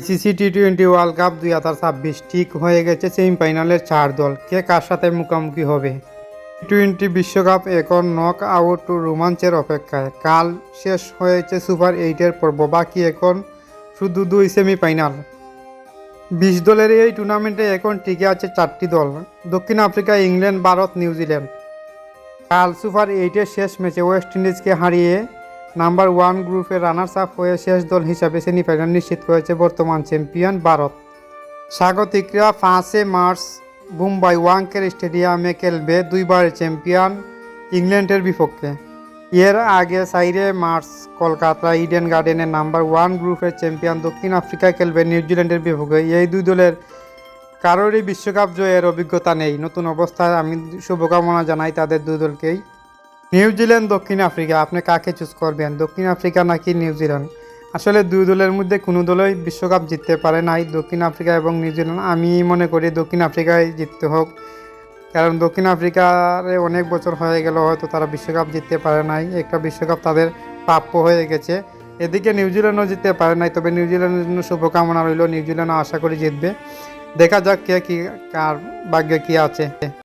ICC টি-20 world cup 2026 ঠিক হয়ে গেছে সেমিফাইনালের 4 দল। কে কার সাথে মুখোমুখি হবে? টি-20 বিশ্বকাপ এখন নক আউট রোমাঞ্চের অপেক্ষায়। কাল শেষ হয়েছে সুপার 8-এর পর্ব, বাকি এখন শুধু 2 সেমিফাইনাল। 20 দলের এই টুর্নামেন্টে এখন টিকে আছে 4টি দল: দক্ষিণ আফ্রিকা, ইংল্যান্ড, ভারত, নিউজিল্যান্ড। কাল সুপার 8-এর শেষ ম্যাচে ওয়েস্ট ইন্ডিজকে হারিয়ে নাম্বার 1 গ্রুপের রানার্স আপ হয়ে শেষ দল হিসাবে সেমিফাইনাল নিশ্চিত করেছে বর্তমান চ্যাম্পিয়ন ভারত। স্বাগতিকরা 5 মার্চ মুম্বাই ওয়াংখেড়ে স্টেডিয়ামে খেলবে দুইবারের চ্যাম্পিয়ন ইংল্যান্ডের বিপক্ষে। এর আগে 4 মার্চ কলকাতা ইডেন গার্ডেনে নাম্বার 1 গ্রুপের চ্যাম্পিয়ন দক্ষিণ আফ্রিকা খেলবে নিউজিল্যান্ডের বিপক্ষে। এই দুই দলের কারোরই বিশ্বকাপ জয়ের অভিজ্ঞতা নেই। নতুন অবস্থায় আমি শুভকামনা জানাই তাদের দুই দলকেই। নিউজিল্যান্ড, দক্ষিণ আফ্রিকা, আপনি কাকে চুজ করবেন, দক্ষিণ আফ্রিকা নাকি নিউজিল্যান্ড? আসলে দুই দলের মধ্যে কোনো দলই বিশ্বকাপ জিততে পারে নাই, দক্ষিণ আফ্রিকা এবং নিউজিল্যান্ড। আমি মনে করি দক্ষিণ আফ্রিকায় জিততে হোক, কারণ দক্ষিণ আফ্রিকারে অনেক বছর হয়ে গেল হয়তো তারা বিশ্বকাপ জিততে পারে নাই। একটা বিশ্বকাপ তাদের প্রাপ্য হয়ে গেছে। এদিকে নিউজিল্যান্ডও জিততে পারে নাই, তবে নিউজিল্যান্ডের জন্য শুভকামনা রইল। নিউজিল্যান্ড আশা করি জিতবে। দেখা যাক কে কি কার ভাগ্যে কী আছে।